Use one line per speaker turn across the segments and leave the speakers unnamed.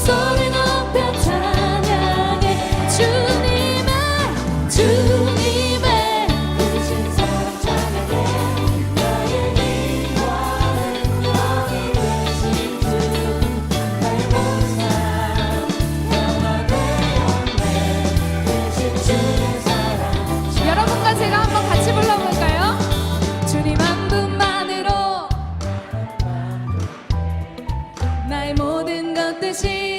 목소리 높여 찬양해 주님의 크신 사랑 찬양해 나의 힘과 능력이 되신 주 나의 모든 삶 변화되었네 크신 주의 사랑
여러분과 제가 한번 같이 불러볼까요? 주님 한 분만으로 나의 모든 것 대신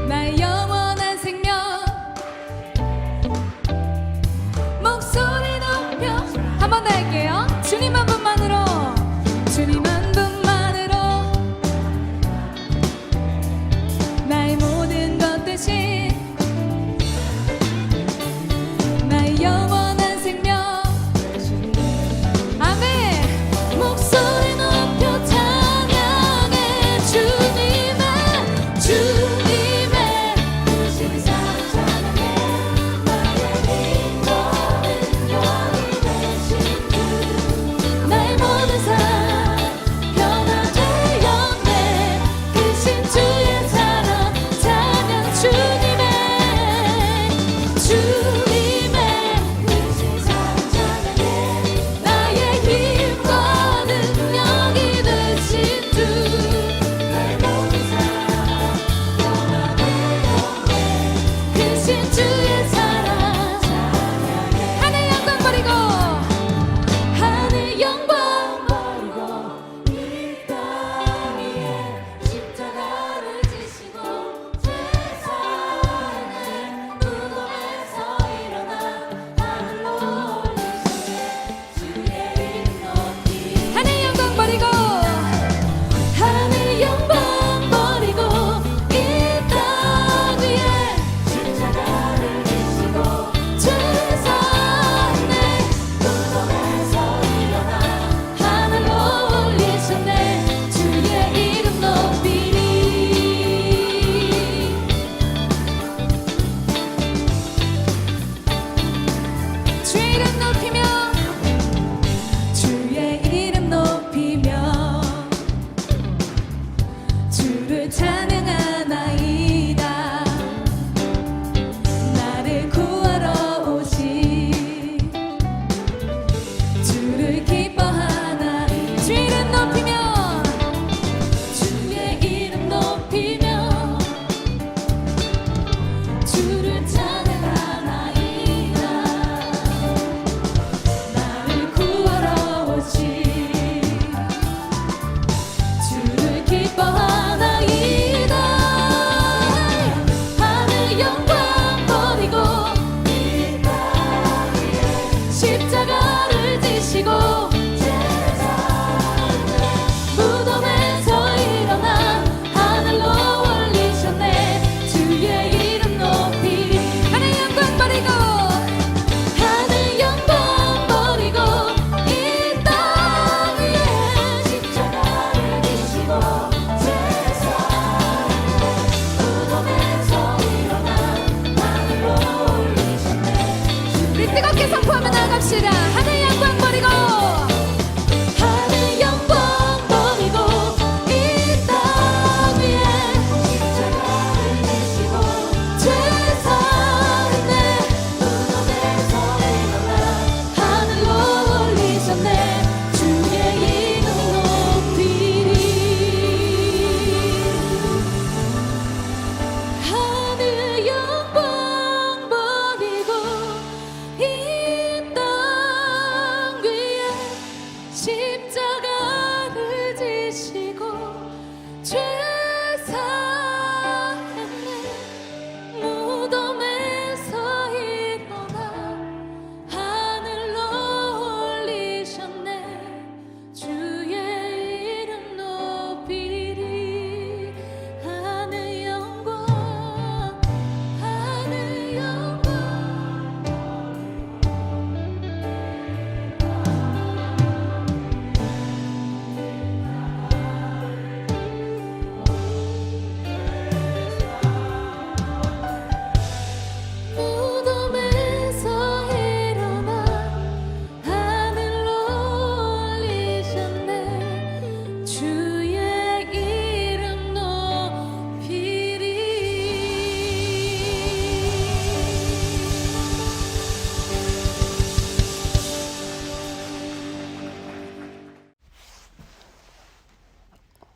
나의 영원한 생명 목소리 높여 한 번 더 할게요. 주님 한 분만으로 주님 한 분만으로 나의 모든 것 대신 나의 영원한 생명 아멘.
목소리 높여 찬양해 주님의 크신 사랑 찬양해 나의 힘과 능력이 되신 주 나의 모든 삶 변화되었네 크신 주의 사랑 찬양 주님의 크신 사랑 찬양해 나의 힘과 능력이 되신 주 나의 모든 삶 변화되었네 크신 주의 사랑 찬양해
하늘 영광 버리고
하늘 영광 버리고 이 땅 위에 십자가를 지시고 세상의 무덤에서 일어나 하늘로 올리시네 주의 이름 높이
하늘 영광 버리고
하늘 영광 버리고 이 땅 위에 십자가를 지시고 세상의 무덤에서 일어나 하늘로 올리셨네 주의 이름 높이리
주의 이름 높이며 주의 이름 높이며 주를 찬양하나이다. 나를 구하러 오신 주를 기뻐하나 주의 이름 높이며
주의 이름 높이며 주를 찬양하나이다 나를 구하러 오신 주를 기뻐하나이다 하늘 영광 버리고 이 땅 위에 십자가를 지시고 무덤에서 일어나 하늘로 올리셨네 주의 이름 높이
하늘 영광 버리고
하늘 영광 버리고 이 땅 위에 십자가를 지시고 세상의 무덤에서 일어나 하늘로 올리셨네
우리 뜨겁게 선포하며 나아갑시다. 하늘 영광 버리고
하늘 영광 버리고 이 땅 위에 십자가를 지시고 세상의 무덤에서 일어나 하늘로 올리셨네 주의 이름 높이리 하늘 영광 버리고 이 땅 위에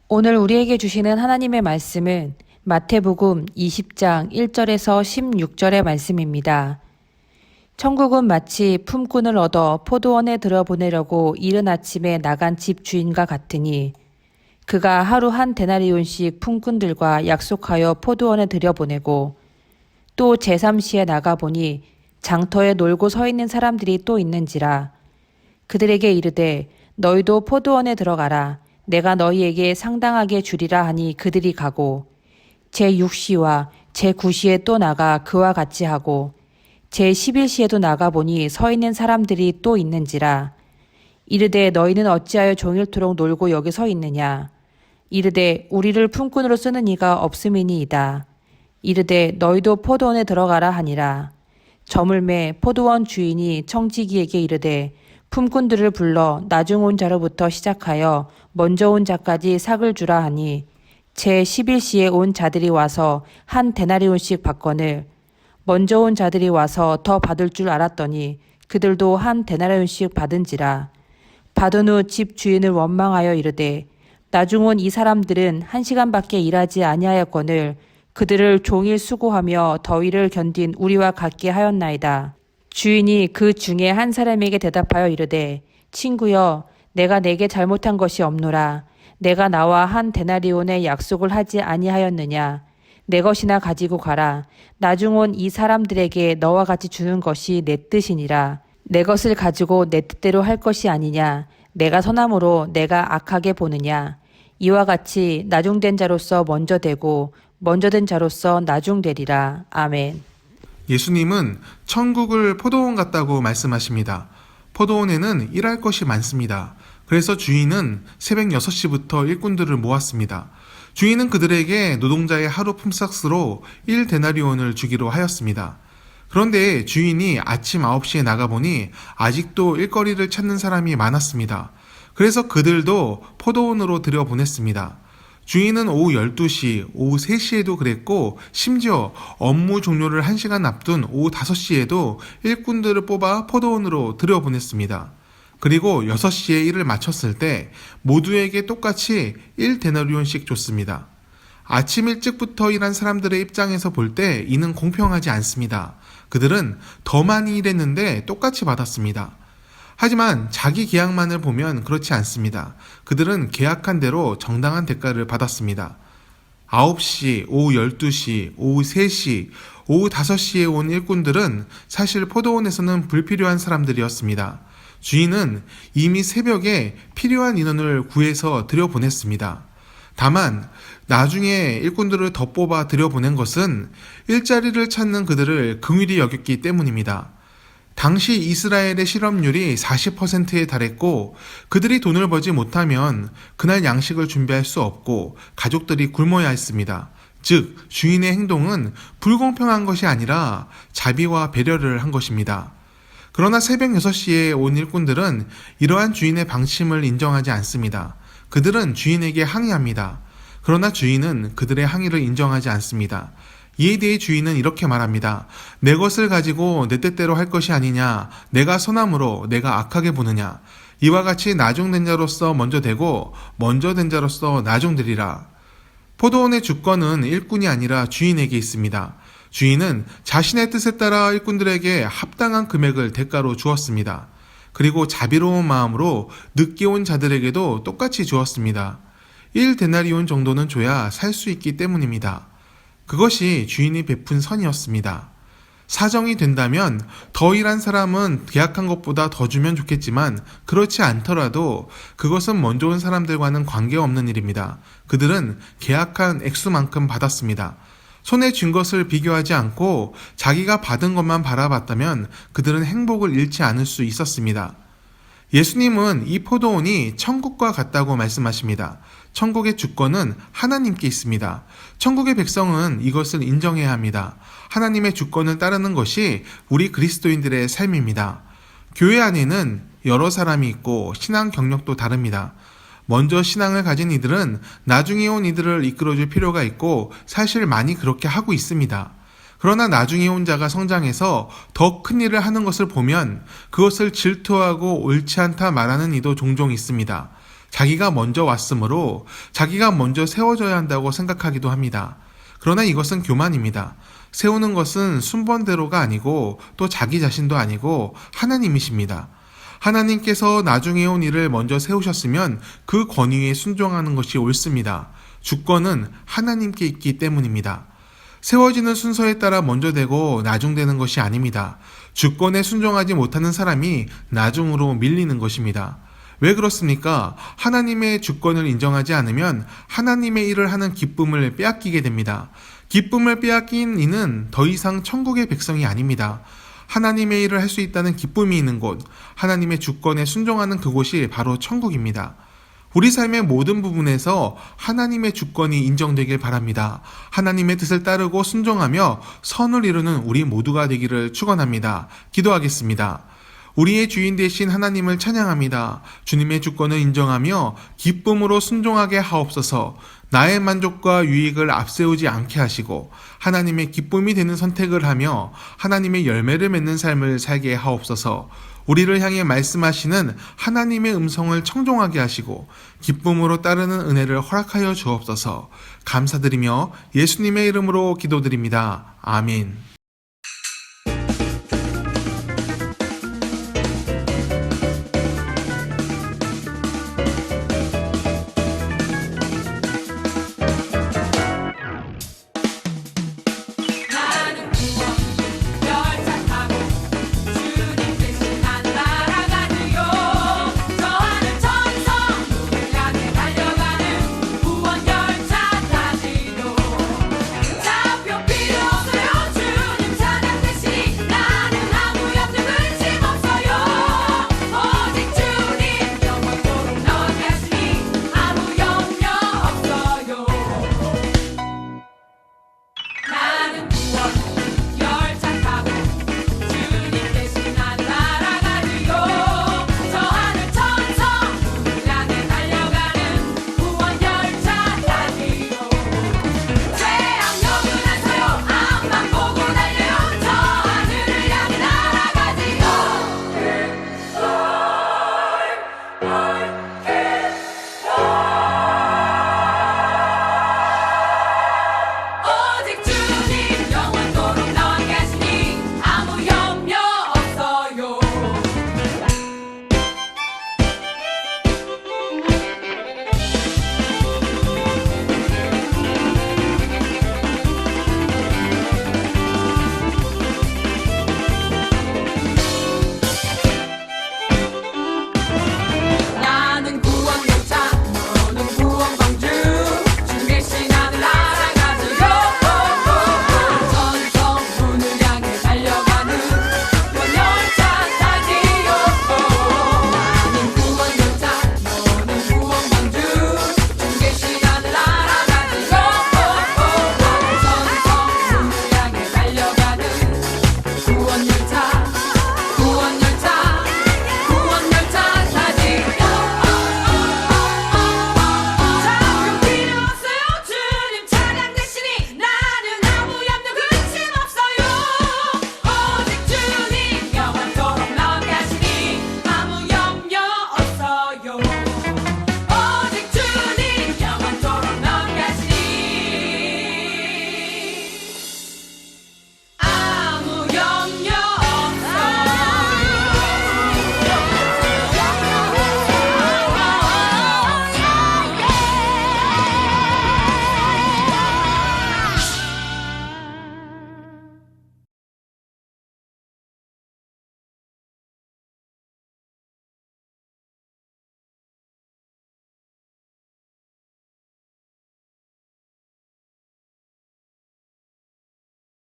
오늘 우리에게 주시는 하나님의 말씀은 마태복음 20장 1절에서 16절의 말씀입니다. 천국은 마치 품꾼을 얻어 포도원에 들여보내려고 이른 아침에 나간 집 주인과 같으니 그가 하루 한 데나리온씩 품꾼들과 약속하여 포도원에 들여보내고 또 제3시에 나가보니 장터에 놀고 서 있는 사람들이 또 있는지라. 그들에게 이르되 너희도 포도원에 들어가라. 내가 너희에게 상당하게 주리라 하니 그들이 가고 제6시와 제9시에 또 나가 그와 같이 하고 제11시에도 나가보니 서 있는 사람들이 또 있는지라. 이르되 너희는 어찌하여 종일토록 놀고 여기 서 있느냐. 이르되 우리를 품꾼으로 쓰는 이가 없음이니이다. 이르되 너희도 포도원에 들어가라 하니라. 저물매 포도원 주인이 청지기에게 이르되 품꾼들을 불러 나중 온 자로부터 시작하여 먼저 온 자까지 삭을 주라 하니 제11시에 온 자들이 와서 한 데나리온씩 받거늘 먼저 온 자들이 와서 더 받을 줄 알았더니 그들도 한 데나리온씩 받은지라. 받은 후 집 주인을 원망하여 이르되 나중 온 이 사람들은 1시간밖에 일하지 아니하였거늘 그들을 종일 수고하며 더위를 견딘 우리와 같게 하였나이다. 주인이 그 중에 한 사람에게 대답하여 이르되 친구여 내가 내게 잘못한 것이 없노라. 내가 나와 한 데나리온의 약속을 하지 아니하였느냐. 내 것이나 가지고 가라. 나중 온 이 사람들에게 너와 같이 주는 것이 내 뜻이니라. 내 것을 가지고 내 뜻대로 할 것이 아니냐. 내가 선함으로 내가 악하게 보느냐. 이와 같이 나중된 자로서 먼저 되고 먼저 된 자로서 나중되리라. 아멘.
예수님은 천국을 포도원 같다고 말씀하십니다. 포도원에는 일할 것이 많습니다. 그래서 주인은 새벽 6시부터 일꾼들을 모았습니다. 주인은 그들에게 노동자의 하루 품삯으로 1데나리온을 주기로 하였습니다. 그런데 주인이 아침 9시에 나가보니 아직도 일거리를 찾는 사람이 많았습니다. 그래서 그들도 포도원으로 들여보냈습니다. 주인은 오후 12시, 오후 3시에도 그랬고 심지어 업무 종료를 1시간 앞둔 오후 5시에도 일꾼들을 뽑아 포도원으로 들여보냈습니다. 그리고 6시에 일을 마쳤을 때 모두에게 똑같이 1데나리온씩 줬습니다. 아침 일찍부터 일한 사람들의 입장에서 볼 때 이는 공평하지 않습니다. 그들은 더 많이 일했는데 똑같이 받았습니다. 하지만 자기 계약만을 보면 그렇지 않습니다. 그들은 계약한 대로 정당한 대가를 받았습니다. 9시, 오후 12시, 오후 3시, 오후 5시에 온 일꾼들은 사실 포도원에서는 불필요한 사람들이었습니다. 주인은 이미 새벽에 필요한 인원을 구해서 들여보냈습니다. 다만 나중에 일꾼들을 더 뽑아 들여보낸 것은 일자리를 찾는 그들을 긍휼히 여겼기 때문입니다. 당시 이스라엘의 실업률이 40%에 달했고 그들이 돈을 벌지 못하면 그날 양식을 준비할 수 없고 가족들이 굶어야 했습니다. 즉 주인의 행동은 불공평한 것이 아니라 자비와 배려를 한 것입니다. 그러나 새벽 6시에 온 일꾼들은 이러한 주인의 방침을 인정하지 않습니다. 그들은 주인에게 항의합니다. 그러나 주인은 그들의 항의를 인정하지 않습니다. 이에 대해 주인은 이렇게 말합니다. 내 것을 가지고 내 뜻대로 할 것이 아니냐. 내가 선함으로 내가 악하게 보느냐. 이와 같이 나중된 자로서 먼저 되고 먼저 된 자로서 나중되리라. 포도원의 주권은 일꾼이 아니라 주인에게 있습니다. 주인은 자신의 뜻에 따라 일꾼들에게 합당한 금액을 대가로 주었습니다. 그리고 자비로운 마음으로 늦게 온 자들에게도 똑같이 주었습니다. 1데나리온 정도는 줘야 살 수 있기 때문입니다. 그것이 주인이 베푼 선이었습니다. 사정이 된다면 더 일한 사람은 계약한 것보다 더 주면 좋겠지만 그렇지 않더라도 그것은 먼저 온 사람들과는 관계없는 일입니다. 그들은 계약한 액수만큼 받았습니다. 손에 쥔 것을 비교하지 않고 자기가 받은 것만 바라봤다면 그들은 행복을 잃지 않을 수 있었습니다. 예수님은 이 포도원이 천국과 같다고 말씀하십니다. 천국의 주권은 하나님께 있습니다. 천국의 백성은 이것을 인정해야 합니다. 하나님의 주권을 따르는 것이 우리 그리스도인들의 삶입니다. 교회 안에는 여러 사람이 있고 신앙 경력도 다릅니다. 먼저 신앙을 가진 이들은 나중에 온 이들을 이끌어줄 필요가 있고 사실 많이 그렇게 하고 있습니다. 그러나 나중에 온 자가 성장해서 더 큰 일을 하는 것을 보면 그것을 질투하고 옳지 않다 말하는 이도 종종 있습니다. 자기가 먼저 왔으므로 자기가 먼저 세워져야 한다고 생각하기도 합니다. 그러나 이것은 교만입니다. 세우는 것은 순번대로가 아니고 또 자기 자신도 아니고 하나님이십니다. 하나님께서 나중에 온 일을 먼저 세우셨으면 그 권위에 순종하는 것이 옳습니다. 주권은 하나님께 있기 때문입니다. 세워지는 순서에 따라 먼저 되고 나중되는 것이 아닙니다. 주권에 순종하지 못하는 사람이 나중으로 밀리는 것입니다. 왜 그렇습니까? 하나님의 주권을 인정하지 않으면 하나님의 일을 하는 기쁨을 빼앗기게 됩니다. 기쁨을 빼앗긴 이는 더 이상 천국의 백성이 아닙니다. 하나님의 일을 할 수 있다는 기쁨이 있는 곳, 하나님의 주권에 순종하는 그곳이 바로 천국입니다. 우리 삶의 모든 부분에서 하나님의 주권이 인정되길 바랍니다. 하나님의 뜻을 따르고 순종하며 선을 이루는 우리 모두가 되기를 축원합니다. 기도하겠습니다. 우리의 주인 되신 하나님을 찬양합니다. 주님의 주권을 인정하며 기쁨으로 순종하게 하옵소서. 나의 만족과 유익을 앞세우지 않게 하시고 하나님의 기쁨이 되는 선택을 하며 하나님의 열매를 맺는 삶을 살게 하옵소서. 우리를 향해 말씀하시는 하나님의 음성을 청종하게 하시고 기쁨으로 따르는 은혜를 허락하여 주옵소서. 감사드리며 예수님의 이름으로 기도드립니다. 아멘.